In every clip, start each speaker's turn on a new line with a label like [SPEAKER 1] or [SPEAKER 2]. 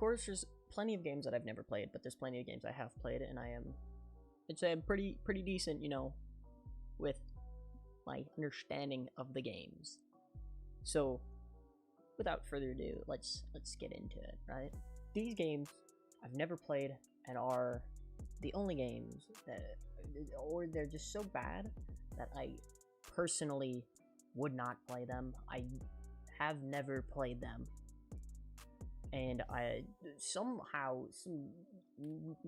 [SPEAKER 1] course, there's plenty of games that I've never played, but there's plenty of games I have played, and I'd say I'm pretty decent, you know, with my understanding of the games. So, without further ado, let's get into it, right? These games I've never played and are the only games that, or they're just so bad that I personally would not play them. I have never played them. And I somehow some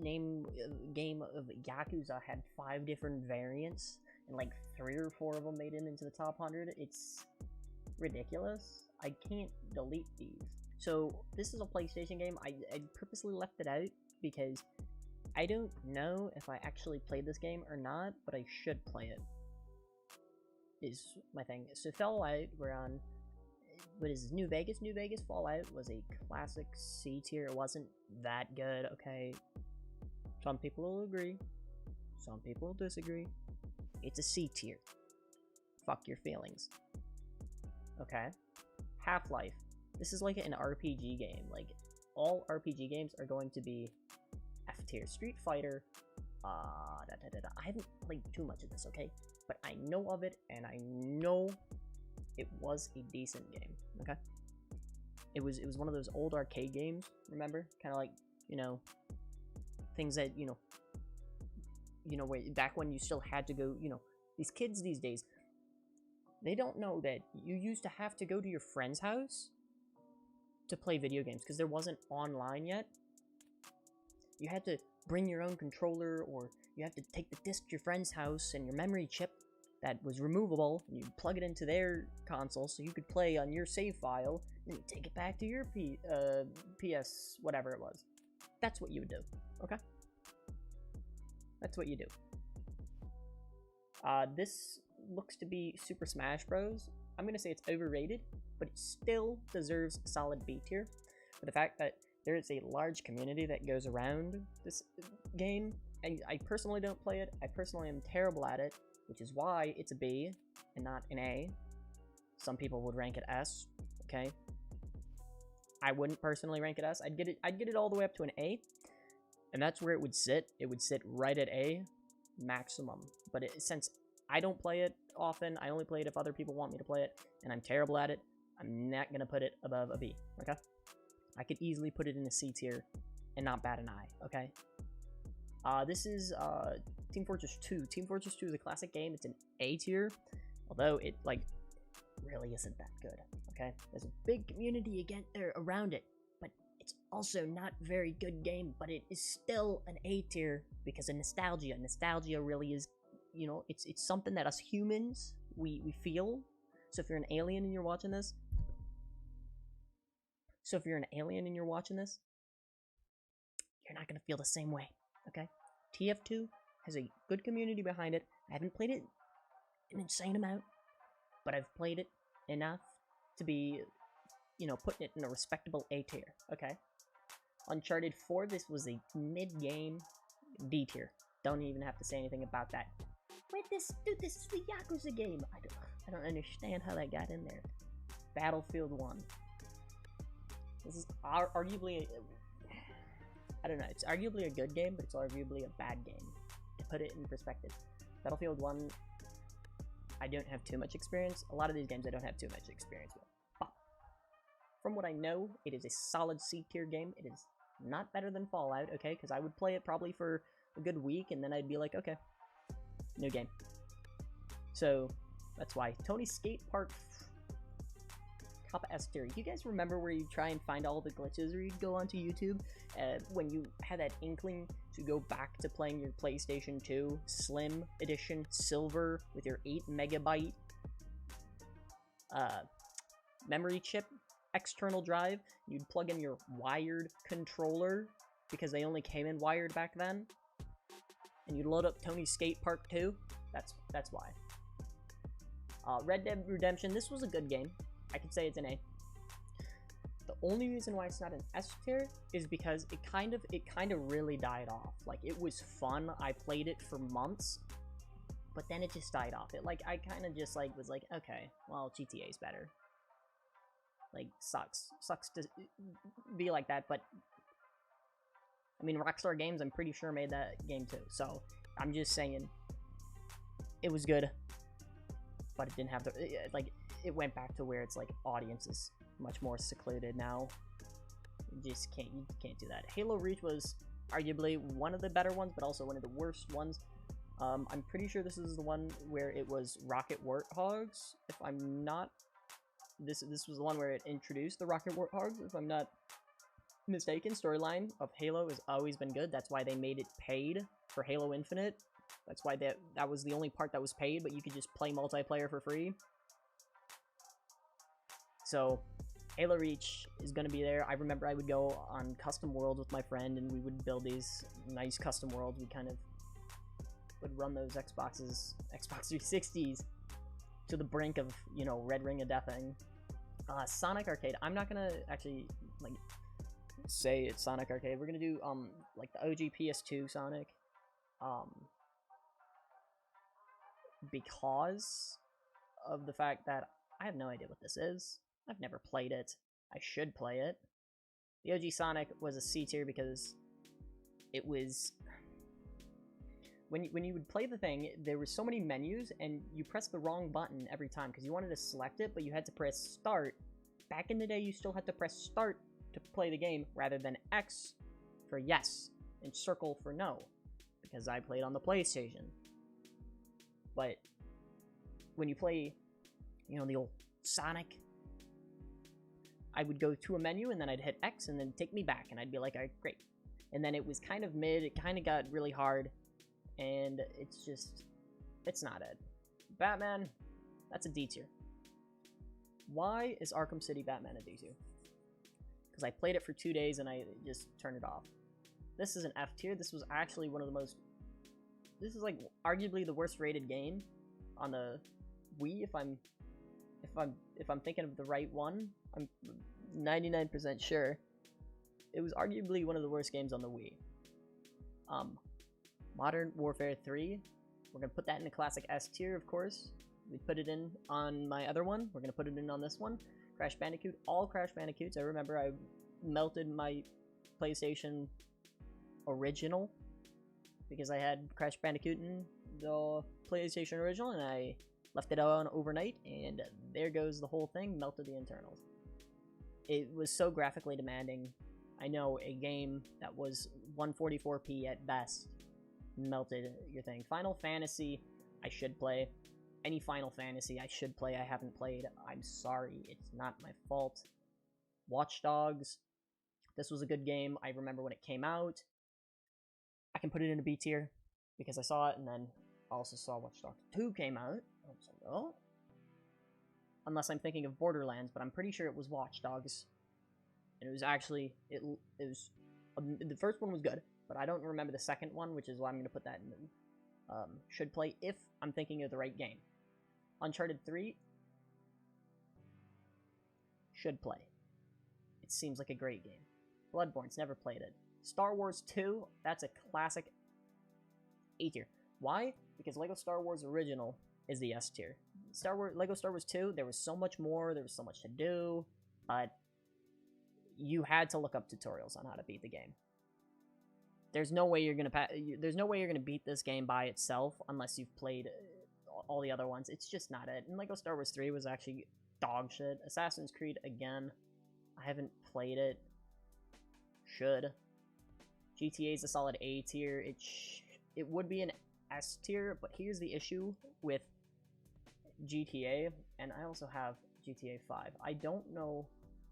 [SPEAKER 1] game of Yakuza had 5 different variants, and like 3 or 4 of them made it into the top 100. It's ridiculous. I can't delete these. So this is a PlayStation game. I purposely left it out because I don't know if I actually played this game or not, but I should play it. Is my thing. So Fallout, we're on. What is this? New Vegas? New Vegas Fallout was a classic C tier. It wasn't that good, okay? Some people will agree. Some people will disagree. It's a C tier. Fuck your feelings. Okay? Half-Life. This is like an RPG game. Like, all RPG games are going to be F tier. Street Fighter. I haven't played too much of this, okay? But I know of it, and I know it was a decent game, okay? It was one of those old arcade games, remember? Kind of like, you know, things that, you know, back when you still had to go, you know, these kids these days, they don't know that you used to have to go to your friend's house to play video games, because there wasn't online yet. You had to bring your own controller, or you have to take the disc to your friend's house and your memory chip that was removable, and you plug it into their console so you could play on your save file, and you take it back to your PS, whatever it was. That's what you would do, okay? That's what you do. This looks to be Super Smash Bros. I'm gonna say it's overrated, but it still deserves a solid B tier for the fact that there is a large community that goes around this game. I personally don't play it. I personally am terrible at it, which is why it's a B and not an A. Some people would rank it S, okay? I wouldn't personally rank it S. I'd get it all the way up to an A, and that's where it would sit. It would sit right at A maximum. But since I don't play it often, I only play it if other people want me to play it, and I'm terrible at it, I'm not gonna put it above a B, okay? I could easily put it in a C tier and not bat an eye, okay? This is Team Fortress 2. Team Fortress 2 is a classic game. It's an A tier, although it, like, really isn't that good, okay? There's a big community around it, but it's also not a very good game, but it is still an A tier because of nostalgia. Nostalgia really is, you know, it's something that us humans, we feel. So if you're an alien and you're watching this, you're not going to feel the same way, okay? TF2 has a good community behind it. I haven't played it an insane amount, but I've played it enough to be, you know, putting it in a respectable A tier, okay? Uncharted 4, this was a mid-game D tier. Don't even have to say anything about that. Wait, this is the Yakuza game. I don't understand how that got in there. Battlefield 1. This is arguably, I don't know, it's arguably a good game, but it's arguably a bad game, to put it in perspective. Battlefield 1, I don't have too much experience. A lot of these games I don't have too much experience with. But from what I know, it is a solid C tier game. It is not better than Fallout, okay? Because I would play it probably for a good week, and then I'd be like, okay, new game. So that's why. Tony Skate Park Top S tier. You guys remember where you try and find all the glitches, or you'd go onto YouTube when you had that inkling to go back to playing your PlayStation 2 Slim Edition Silver with your 8 megabyte memory chip external drive? You'd plug in your wired controller because they only came in wired back then, and you'd load up Tony Skate Park 2. That's why. Red Dead Redemption. This was a good game. I could say it's an A. The only reason why it's not an S tier is because it kind of really died off. Like, it was fun. I played it for months, but then it just died off. I kind of just was like, okay, well, GTA's better. Like, sucks to be like that, but I mean, Rockstar Games, I'm pretty sure made that game too. So I'm just saying, it was good, but it didn't have the like. It went back to where it's like audience is much more secluded now. You can't do that. Halo Reach was arguably one of the better ones, but also one of the worst ones. I'm pretty sure this is the one where it was Rocket Warthogs. If I'm not, this was the one where it introduced the Rocket Warthogs. If I'm not mistaken, storyline of Halo has always been good. That's why they made it paid for Halo Infinite. That's why that was the only part that was paid, but you could just play multiplayer for free. So Halo Reach is going to be there. I remember I would go on custom worlds with my friend, and we would build these nice custom worlds. We kind of would run those Xbox 360s to the brink of, you know, Red Ring of Deathing. Sonic Arcade. I'm not going to actually, like, say it's Sonic Arcade. We're going to do, like, the OG PS2 Sonic. Because of the fact that I have no idea what this is. I've never played it. I should play it. The OG Sonic was a C tier because it was... When you would play the thing, there were so many menus, and you pressed the wrong button every time because you wanted to select it, but you had to press start. Back in the day, you still had to press start to play the game rather than X for yes and circle for no, because I played on the PlayStation. But when you play, you know, the old Sonic, I would go to a menu, and then I'd hit X, and then take me back, and I'd be like, all right, great. And then it was kind of mid, it kind of got really hard, and it's just, it's not it. Batman, that's a D tier. Why is Arkham City Batman a D tier? Because I played it for 2 days, and I just turned it off. This is an F tier. This was actually one of the most, this is like arguably the worst rated game on the Wii, if I'm thinking of the right one. I'm 99% sure. It was arguably one of the worst games on the Wii. Modern Warfare 3. We're going to put that in the classic S tier, of course. We put it in on my other one. We're going to put it in on this one. Crash Bandicoot. All Crash Bandicoots. I remember I melted my PlayStation original because I had Crash Bandicoot in the PlayStation original, and I left it on overnight, and there goes the whole thing, melted the internals. It was so graphically demanding. I know a game that was 144p at best melted your thing. Final Fantasy, I should play. Any Final Fantasy I should play, I haven't played. I'm sorry, it's not my fault. Watch Dogs, this was a good game. I remember when it came out. I can put it in a B tier because I saw it, and then I also saw Watch Dogs 2 came out. I was like, oh. Unless I'm thinking of Borderlands, but I'm pretty sure it was Watch Dogs. And it was actually, it was, the first one was good, but I don't remember the second one, which is why I'm going to put that in the, should play if I'm thinking of the right game. Uncharted 3, should play. It seems like a great game. Bloodborne's never played it. Star Wars 2, that's a classic A tier. Why? Because Lego Star Wars Original is the S tier. Lego Star Wars 2, there was so much more, there was so much to do, but you had to look up tutorials on how to beat the game. There's no way you're gonna beat this game by itself unless you've played all the other ones. It's just not it. And Lego Star Wars 3 was actually dog shit. Assassin's Creed, again, I haven't played it. Should. GTA is a solid A tier. It would be an S tier, but here's the issue with GTA, and I also have GTA 5. I don't know,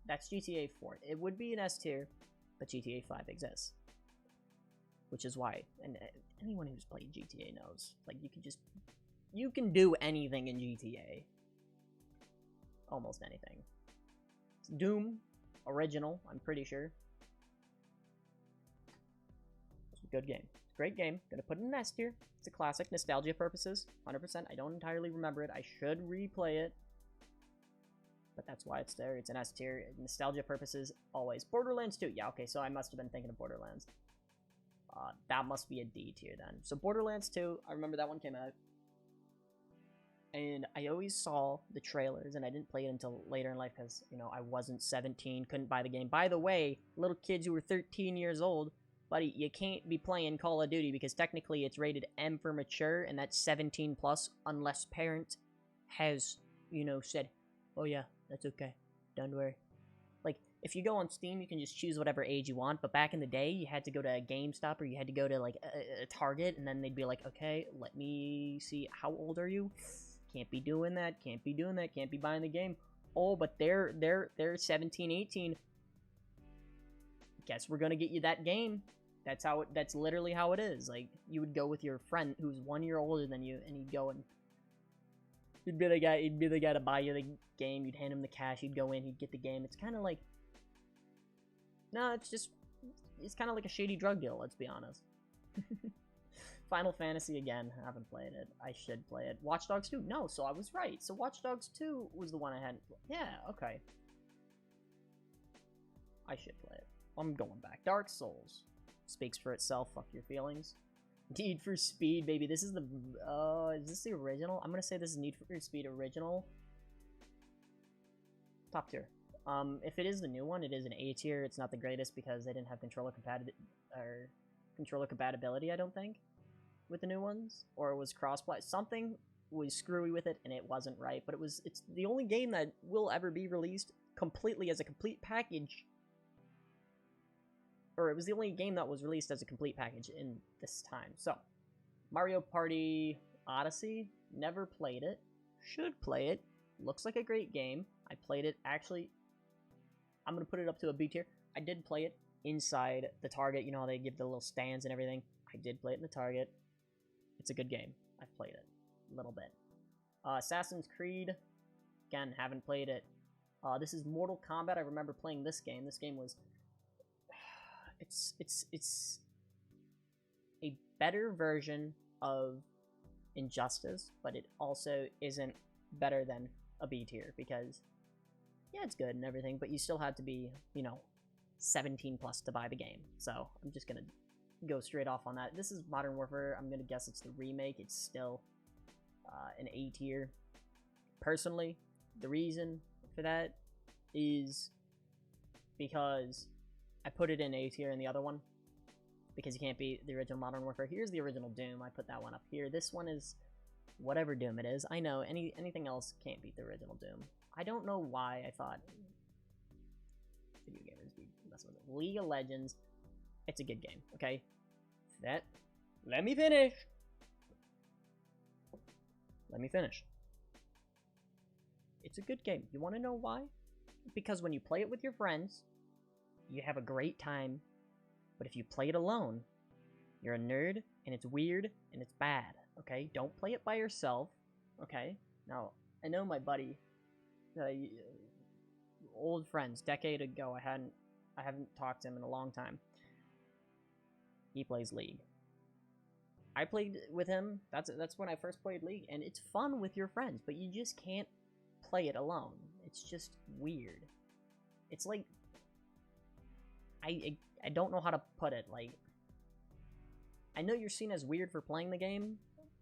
[SPEAKER 1] that's GTA 4. It would be an S tier, but GTA 5 exists. Which is why, and anyone who's played GTA knows, like, you can do anything in GTA. Almost anything. Doom, original, I'm pretty sure. It's a good game. It's a great game. Gonna put it in S tier. It's a classic, nostalgia purposes, 100%. I don't entirely remember it. I should replay it. But that's why it's there. It's an S tier. Nostalgia purposes, always. Borderlands 2. Yeah, okay, so I must have been thinking of Borderlands. That must be a D tier then. So Borderlands 2, I remember that one came out. And I always saw the trailers, and I didn't play it until later in life because, you know, I wasn't 17, couldn't buy the game. By the way, little kids who were 13 years old buddy, you can't be playing Call of Duty because technically it's rated M for mature, and that's 17 plus, unless parent has, you know, said, oh yeah, that's okay, don't worry. Like, if you go on Steam, you can just choose whatever age you want, but back in the day, you had to go to a GameStop, or you had to go to, like, a Target, and then they'd be like, okay, let me see, how old are you? Can't be doing that, can't be doing that, can't be buying the game. Oh, but they're 17, 18. Guess we're gonna get you that game. That's literally how it is. Like, you would go with your friend who's 1 year older than you, and you'd go and he'd be the guy to buy you the game. You'd hand him the cash. He'd go in. He'd get the game. It's kind of like, no, it's kind of like a shady drug deal. Let's be honest. Final Fantasy again. I haven't played it. I should play it. Watch Dogs 2. No, so I was right. So Watch Dogs 2 was the one I hadn't. Yeah, okay. I should play it. I'm going back. Dark Souls speaks for itself. Fuck your feelings. Need for Speed, baby. This is the, is this the original? I'm gonna say this is Need for Speed original. Top tier. If it is the new one, it is an A tier. It's not the greatest because they didn't have controller compatibility, I don't think, with the new ones, or it was crossplay. Something was screwy with it, and it wasn't right. But it's the only game that will ever be released completely as a complete package. Or it was the only game that was released as a complete package in this time. So, Mario Party Odyssey, never played it. Should play it. Looks like a great game. I played it, actually, I'm going to put it up to a B tier. I did play it inside the Target. You know how they give the little stands and everything? I did play it in the Target. It's a good game. I've played it a little bit. Assassin's Creed, again, haven't played it. This is Mortal Kombat. I remember playing this game. This game was... It's a better version of Injustice, but it also isn't better than a B tier, because, yeah, it's good and everything, but you still had to be, you know, 17 plus to buy the game. So I'm just gonna go straight off on that. This is Modern Warfare. I'm gonna guess it's the remake. It's still an A tier. Personally, the reason for that is because I put it in A tier in the other one, because you can't beat the original Modern Warfare. Here's the original Doom. I put that one up here. This one is whatever Doom it is. I know anything else can't beat the original Doom. I don't know why I thought video gamers be messing with it. League of Legends, it's a good game, okay? Let me finish. Let me finish. It's a good game. You want to know why? Because when you play it with your friends, you have a great time. But if you play it alone, you're a nerd, and it's weird, and it's bad, okay? Don't play it by yourself, okay? Now, I know my buddy, old friends, decade ago, I haven't talked to him in a long time. He plays League. I played with him. That's when I first played League, and it's fun with your friends, but you just can't play it alone. It's just weird. It's like, I don't know how to put it. Like, I know you're seen as weird for playing the game,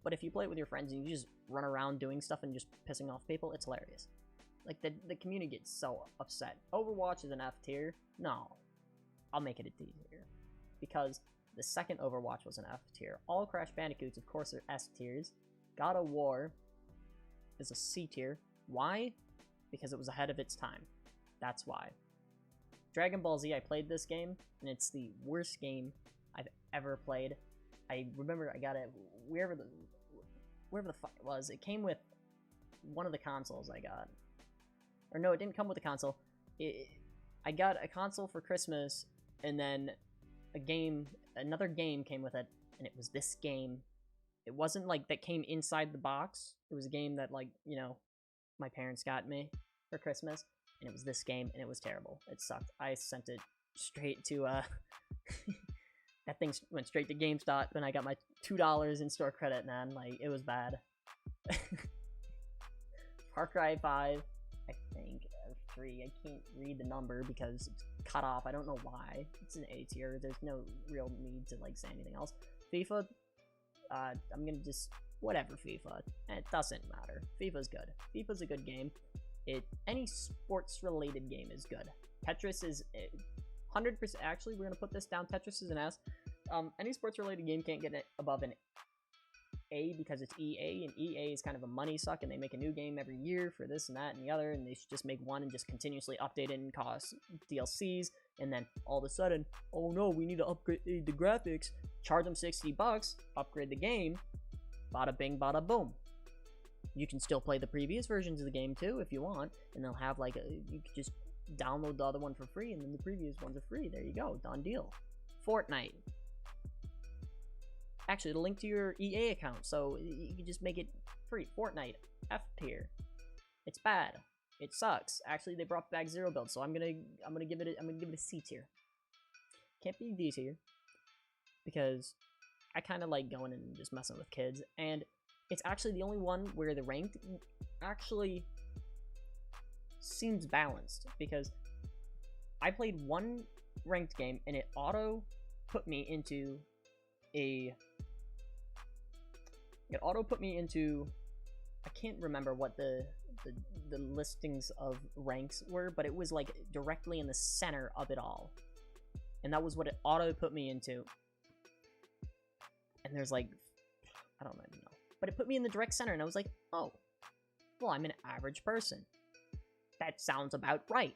[SPEAKER 1] but if you play it with your friends and you just run around doing stuff and just pissing off people, it's hilarious. Like, the community gets so upset. Overwatch is an F tier. No, I'll make it a D tier, because the second Overwatch was an F tier. All Crash Bandicoots, of course, are S tiers. God of War is a C tier. Why? Because it was ahead of its time. That's why. Dragon Ball Z, I played this game, and it's the worst game I've ever played. I remember I got it wherever the fuck it was. It came with one of the consoles I got. Or no, it didn't come with a console. I got a console for Christmas, and then another game came with it, and it was this game. It wasn't like that came inside the box. It was a game that, like, you know, my parents got me for Christmas, and it was this game, and it was terrible. It sucked. I sent it straight to, that thing went straight to GameStop, and I got my $2 in store credit, man. Like, it was bad. Far Cry 5, I think, or 3. I can't read the number because it's cut off. I don't know why. It's an A tier. There's no real need to, like, say anything else. FIFA, I'm gonna just, whatever, FIFA. It doesn't matter. FIFA's good. FIFA's a good game. Any sports-related game is good. Tetris is 100%. Actually, we're gonna put this down. Tetris is an S. Any sports-related game can't get it above an A because it's EA, and EA is kind of a money suck, and they make a new game every year for this and that and the other, and they should just make one and just continuously update it and cost DLCs, and then all of a sudden, oh no, we need to upgrade the graphics, charge them $60, upgrade the game, bada bing, bada boom. You can still play the previous versions of the game too if you want, and they'll have like you could just download the other one for free, and then the previous ones are free. There you go, done deal. Fortnite. Actually, it'll link to your EA account, so you can just make it free. Fortnite, F tier. It's bad. It sucks. Actually, they brought back zero build, so I'm gonna give it a C tier. Can't be D tier because I kind of like going and just messing with kids, and it's actually the only one where the ranked actually seems balanced, because I played one ranked game and it auto put me into I can't remember what the listings of ranks were, but it was like directly in the center of it all, and that was what it auto put me into. And there's like, I don't even know, but it put me in the direct center, and I was like, oh, well, I'm an average person. That sounds about right.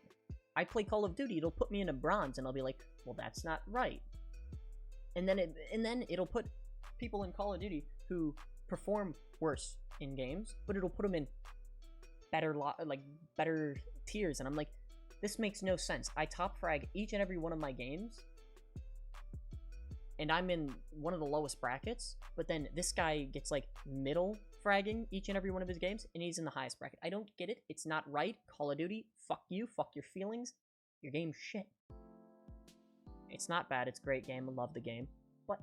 [SPEAKER 1] I play Call of Duty, it'll put me in a bronze, and I'll be like, well, that's not right. And then it'll put people in Call of Duty who perform worse in games, but it'll put them in better tiers, and I'm like, this makes no sense. I top frag each and every one of my games, and I'm in one of the lowest brackets, but then this guy gets like middle fragging each and every one of his games, and he's in the highest bracket. I don't get it. It's not right. Call of Duty, fuck you, fuck your feelings. Your game's shit. It's not bad. It's a great game. I love the game, but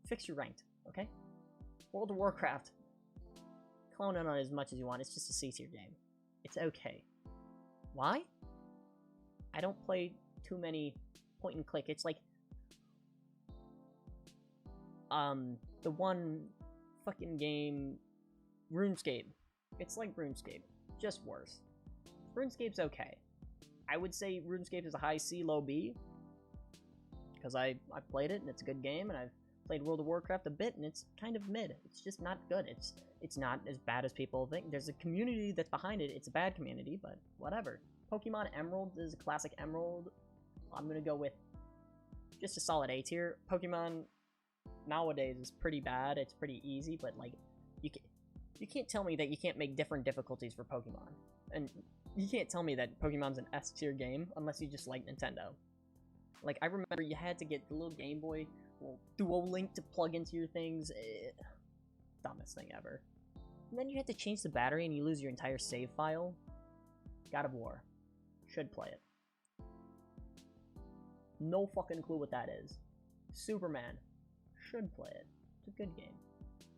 [SPEAKER 1] fix your ranked, okay? World of Warcraft, clone it on as much as you want. It's just a C tier game. It's okay. Why? I don't play too many point and click. It's like the one fucking game, RuneScape. It's like RuneScape, just worse. RuneScape's okay. I would say RuneScape is a high C, low B, because I played it and it's a good game, and I've played World of Warcraft a bit and it's kind of mid. It's just not good. It's not as bad as people think. There's a community that's behind it. It's a bad community, but whatever. Pokemon Emerald is a classic Emerald. I'm gonna go with just a solid A tier. Pokemon nowadays is pretty bad. It's pretty easy, but like you can't tell me that you can't make different difficulties for Pokemon, and you can't tell me that Pokemon's an S tier game unless you just like Nintendo. Like, I remember you had to get the little Game Boy Dual Link to plug into your things. Dumbest thing ever. And then you had to change the battery and you lose your entire save file. God of War. Should play it. No fucking clue what that is. Superman. Should play it. It's a good game.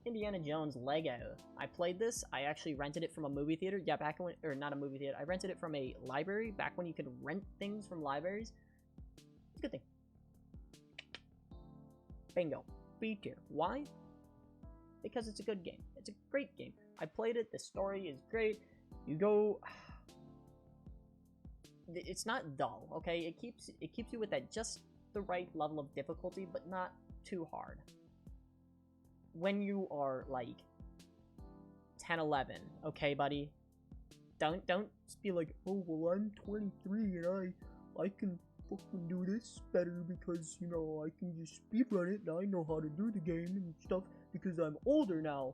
[SPEAKER 1] Indiana Jones Lego. I played this. I actually rented it from a movie theater. Yeah, back when, or not a movie theater. I rented it from a library back when you could rent things from libraries. It's a good thing. Bingo. B tier. Why? Because it's a good game. It's a great game. I played it. The story is great. You go. It's not dull. Okay, it keeps you with that just the right level of difficulty, but not too hard. When you are like 10, 11, okay, buddy? Don't just be like, oh well, I'm 23 and I can fucking do this better because, you know, I can just speedrun it and I know how to do the game and stuff because I'm older now.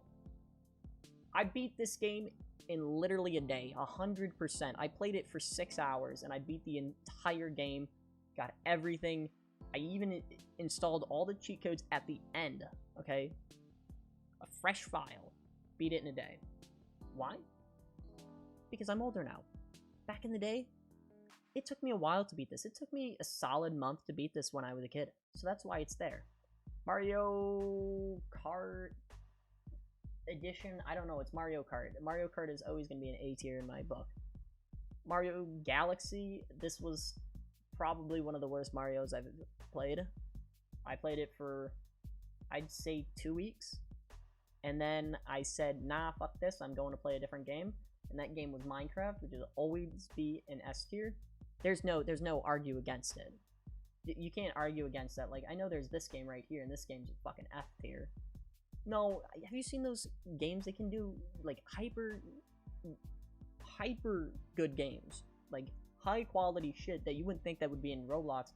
[SPEAKER 1] I beat this game in literally a day, 100%. I played it for 6 hours and I beat the entire game, got everything. I even installed all the cheat codes at the end, okay? A fresh file. Beat it in a day. Why? Because I'm older now. Back in the day, it took me a while to beat this. It took me a solid month to beat this when I was a kid. So that's why it's there. Mario Kart Edition, I don't know, it's Mario Kart. Mario Kart is always going to be an A tier in my book. Mario Galaxy, this was probably one of the worst Marios I've played. I played it for, I'd say, 2 weeks. And then I said, nah, fuck this, I'm going to play a different game. And that game was Minecraft, which will always be an S tier. There's no argue against it. You can't argue against that. Like, I know there's this game right here, and this game's fucking F tier. No, have you seen those games that can do, like, hyper good games? Like, high quality shit that you wouldn't think that would be in Roblox,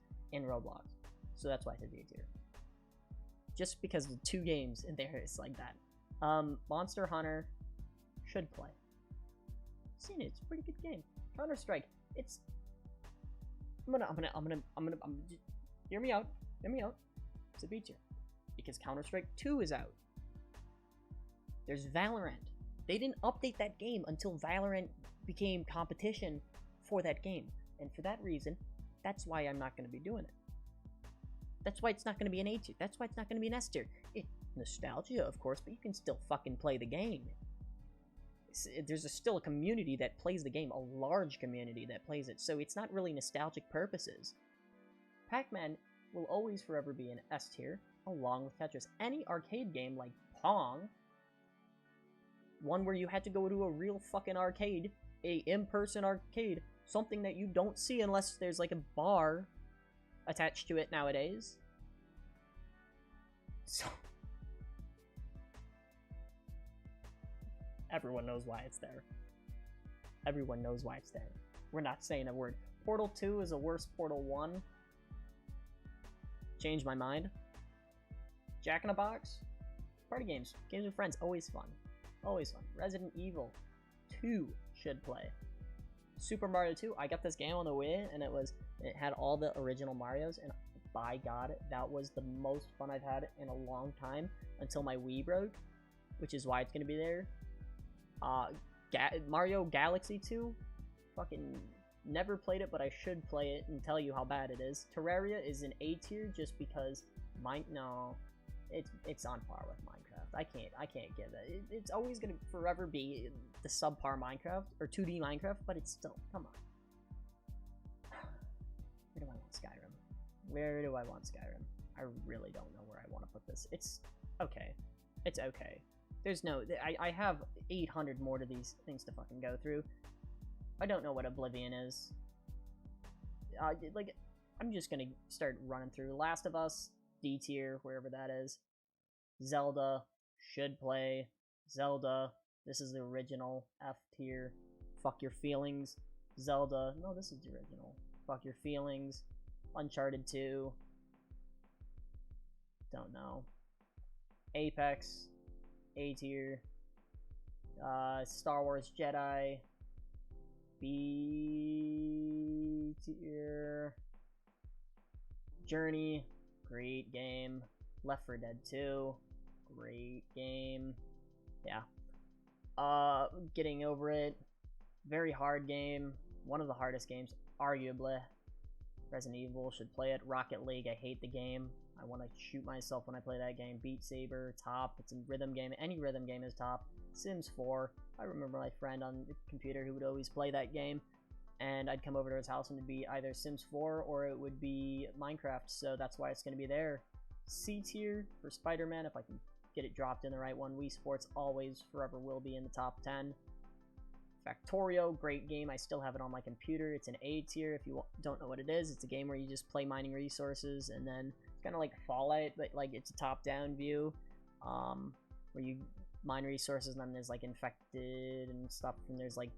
[SPEAKER 1] So that's why I said B tier. Just because the 2 games in there is like that. Monster Hunter should play. Seen it, it's a pretty good game. Counter-Strike, it's... I'm gonna hear me out. It's a B tier. Because Counter-Strike 2 is out. There's Valorant. They didn't update that game until Valorant became competition for that game. And for that reason, that's why I'm not gonna be doing it. That's why it's not gonna be an A tier. That's why it's not gonna be an S tier. Nostalgia, of course, but you can still fucking play the game. There's still a community that plays the game, a large community that plays it, so it's not really nostalgic purposes. Pac-Man will always forever be an S tier, along with Tetris. Any arcade game like Pong, one where you had to go to a real fucking arcade, a in-person arcade, something that you don't see unless there's like a bar attached to it nowadays. So... everyone knows why it's there. Everyone knows why it's there. We're not saying a word. Portal 2 is a worse Portal 1. Changed my mind. Jack in a Box. Party games. Games with friends. Always fun. Always fun. Resident Evil 2 should play. Super Mario 2. I got this game on the Wii, and it had all the original Marios, and by God, that was the most fun I've had in a long time until my Wii broke, which is why it's going to be there. Mario Galaxy 2, fucking never played it, but I should play it and tell you how bad it is. Terraria is an A tier just because it's on par with Minecraft. I can't give it. It's always gonna forever be the subpar Minecraft or 2D Minecraft, but it's still, come on. Where do I want Skyrim? Where do I want Skyrim? I really don't know where I want to put this. It's okay. It's okay. There's no... I have 800 more to these things to fucking go through. I don't know what Oblivion is. Like, I'm just gonna start running through. Last of Us, D tier, wherever that is. Zelda, should play. Zelda, this is the original, F tier. Fuck Your Feelings. Zelda, no, this is the original. Fuck Your Feelings. Uncharted 2. Don't know. Apex, A tier. Star Wars Jedi, B tier. Journey, great game. Left 4 Dead 2, great game. Yeah. Getting Over It, very hard game. One of the hardest games, arguably. Resident Evil, should play it. Rocket League, I hate the game. I want to shoot myself when I play that game. Beat Saber, top. It's a rhythm game. Any rhythm game is top. Sims 4. I remember my friend on the computer who would always play that game. And I'd come over to his house and it'd be either Sims 4 or it would be Minecraft. So that's why it's going to be there. C tier for Spider-Man, if I can get it dropped in the right one. Wii Sports always, forever will be in the top 10. Factorio, great game. I still have it on my computer. It's an A tier. If you don't know what it is, it's a game where you just play mining resources, and then it's kind of like Fallout, but like it's a top-down view, where you mine resources, and then there's like infected and stuff, and there's like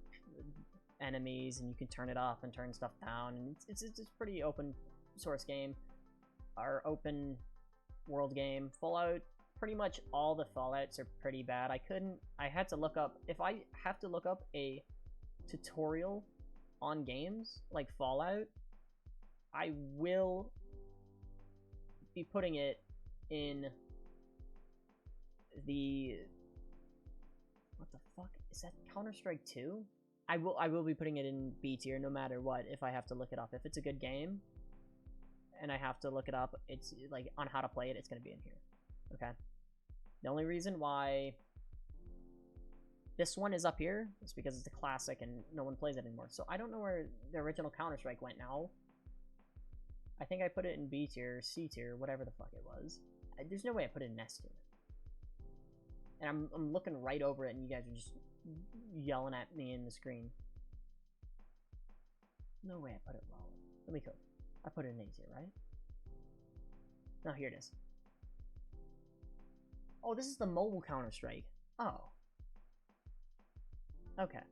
[SPEAKER 1] enemies, and you can turn it off and turn stuff down, and it's a pretty open source game, or open world game. Fallout, pretty much all the Fallouts are pretty bad. I had to look up, if I have to look up a tutorial on games like Fallout, I will be putting it in the, what the fuck, is that Counter-Strike 2? I will be putting it in B tier no matter what if I have to look it up. If it's a good game and I have to look it up, it's like on how to play it, it's going to be in here. Okay. The only reason why this one is up here is because it's a classic and no one plays it anymore. So I don't know where the original Counter-Strike went now. I think I put it in B tier, C tier, whatever the fuck it was. There's no way I put it in S tier. And I'm looking right over it and you guys are just yelling at me in the screen. No way I put it low. Let me go. I put it in A tier, right? No, here it is. Oh, this is the mobile Counter-Strike. Oh. Okay.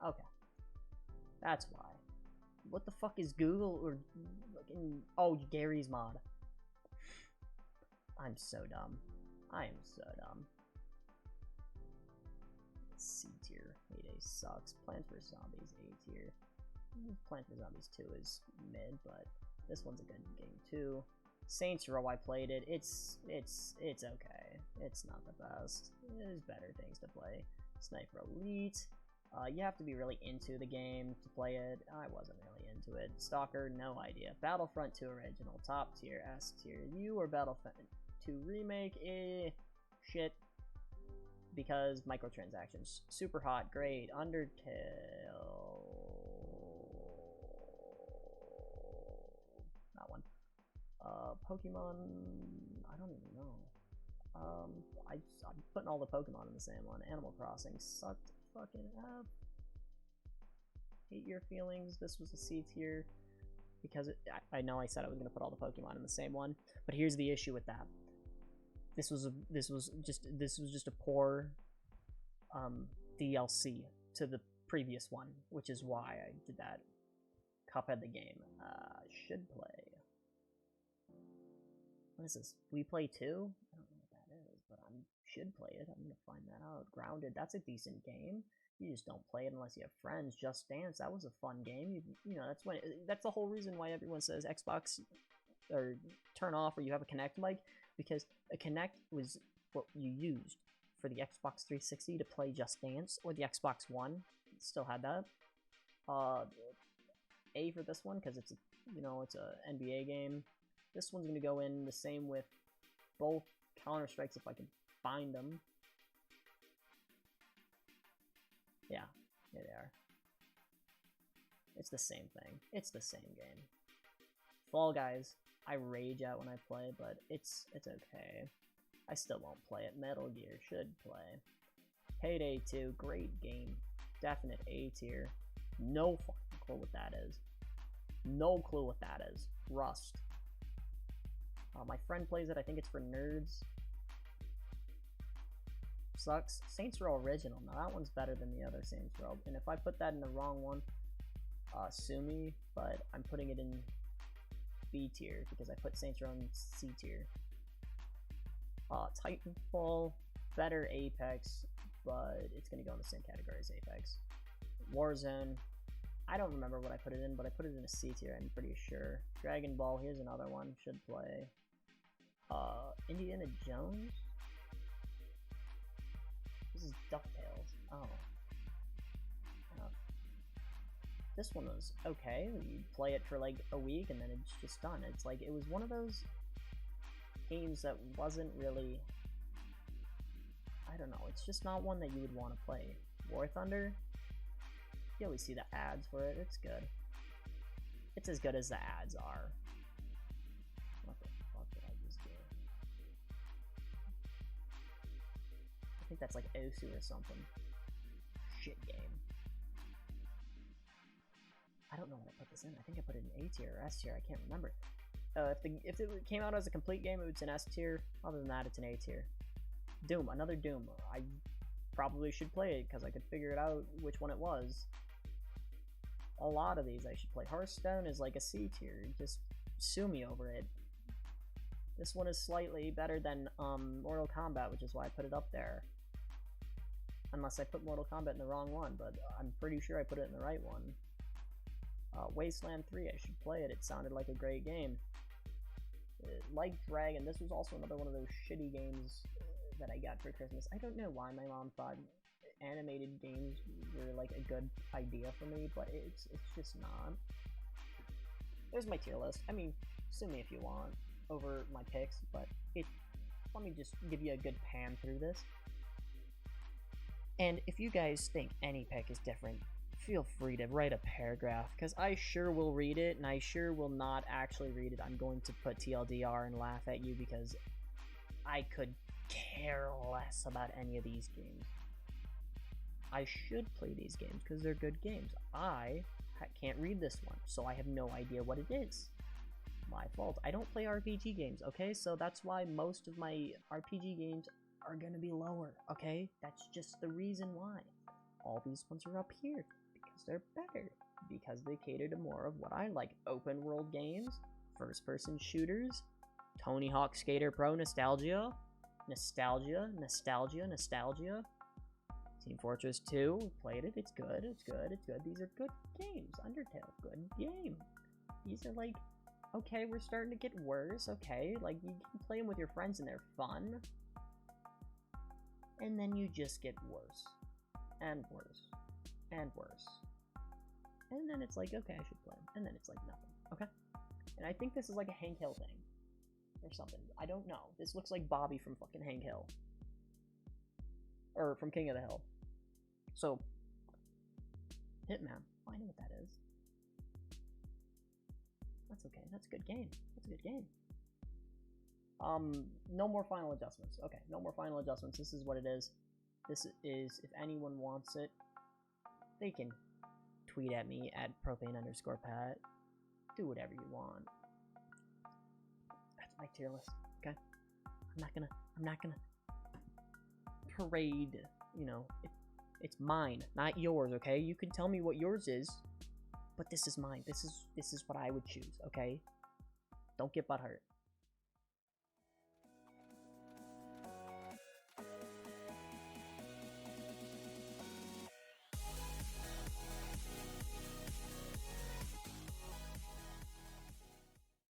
[SPEAKER 1] Okay. That's why. What the fuck is Google or fucking... Oh, Gary's mod. I'm so dumb. I am so dumb. C tier. Heyday sucks. Plants vs. Zombies, A tier. Plants vs. Zombies 2 is mid, but this one's a good game too. Saints Row, I played it. It's okay. It's not the best. There's better things to play. Sniper Elite. You have to be really into the game to play it. I wasn't really into it. Stalker, no idea. Battlefront 2 Original, top tier, S tier. You or Battlefront 2 Remake, shit. Because microtransactions. Super hot, great. Undertale. That one. Pokemon, I don't even know. I'm putting all the Pokemon in the same one. Animal Crossing sucked fucking up. Hate Your Feelings. This was a C tier because I know I said I was gonna put all the Pokemon in the same one, but here's the issue with that. This was just a poor DLC to the previous one, which is why I did that. Cuphead the game. Should play. What is this? We Play 2? I don't know what that is, but I should play it. I'm gonna find that out. Grounded, that's a decent game. You just don't play it unless you have friends. Just Dance, that was a fun game. You know, that's the whole reason why everyone says Xbox or turn off or you have a Kinect mic, because a Kinect was what you used for the Xbox 360 to play Just Dance, or the Xbox One. It still had that. A for this one because it's a NBA game. This one's gonna go in the same with both Counter-Strikes if I can find them. Yeah, here they are. It's the same thing. It's the same game. Fall Guys, I rage out when I play, but it's okay. I still won't play it. Metal Gear should play. Payday 2, great game. Definite A tier. No fucking clue what that is. No clue what that is. Rust. My friend plays it. I think it's for nerds. Sucks. Saints Row Original. Now that one's better than the other Saints Row. And if I put that in the wrong one, sue me. But I'm putting it in B tier because I put Saints Row in C tier. Titanfall, better Apex, but it's gonna go in the same category as Apex. Warzone. I don't remember what I put it in, but I put it in a C tier, I'm pretty sure. Dragon Ball, here's another one, should play. Indiana Jones? This is DuckTales. Oh. This one was okay. You play it for like a week and then it's just done. It's like, it was one of those games that wasn't really, I don't know, it's just not one that you would want to play. War Thunder? You always see the ads for it. It's good. It's as good as the ads are. What the fuck did I just do? I think that's like Osu or something. Shit game. I don't know when I put this in. I think I put it in A tier or S tier. I can't remember. If it came out as a complete game, it's an S tier. Other than that, it's an A tier. Doom, another Doom. I probably should play it because I could figure it out which one it was. A lot of these I should play. Hearthstone is like a C tier. Just sue me over it. This one is slightly better than Mortal Kombat, which is why I put it up there. Unless I put Mortal Kombat in the wrong one, but I'm pretty sure I put it in the right one. Wasteland 3, I should play it. It sounded like a great game. Like Dragon, this was also another one of those shitty games that I got for Christmas. I don't know why my mom thought animated games were like a good idea for me, but it's just not. There's my tier list. I mean, sue me if you want over my picks, but let me just give you a good pan through this. And if you guys think any pick is different, feel free to write a paragraph, because I sure will read it, and I sure will not actually read it. I'm going to put TLDR and laugh at you, because I could care less about any of these games. I should play these games, because they're good games. I can't read this one, so I have no idea what it is. My fault. I don't play RPG games, okay? So that's why most of my RPG games are gonna be lower, okay? That's just the reason why. All these ones are up here, because they're better. Because they cater to more of what I like. Open world games, first person shooters, Tony Hawk Skater Pro nostalgia, nostalgia, nostalgia, nostalgia. Team Fortress 2, played it, it's good, it's good, it's good. These are good games. Undertale, good game. These are like, okay, we're starting to get worse, okay, like, you can play them with your friends and they're fun. And then you just get worse. And worse. And worse. And then it's like, okay, I should play them. And then it's like nothing, okay? And I think this is like a Hank Hill thing. Or something. I don't know. This looks like Bobby from fucking Hank Hill. Or from King of the Hill. So, Hitman. Oh, I know what that is. That's okay. That's a good game. That's a good game. No more final adjustments. Okay, no more final adjustments. This is what it is. This is, if anyone wants it, they can tweet at me at propane_pat. Do whatever you want. That's my tier list, okay? I'm not gonna parade, you know, it's mine, not yours, okay? You can tell me what yours is, but this is mine. This is what I would choose, okay? Don't get butthurt.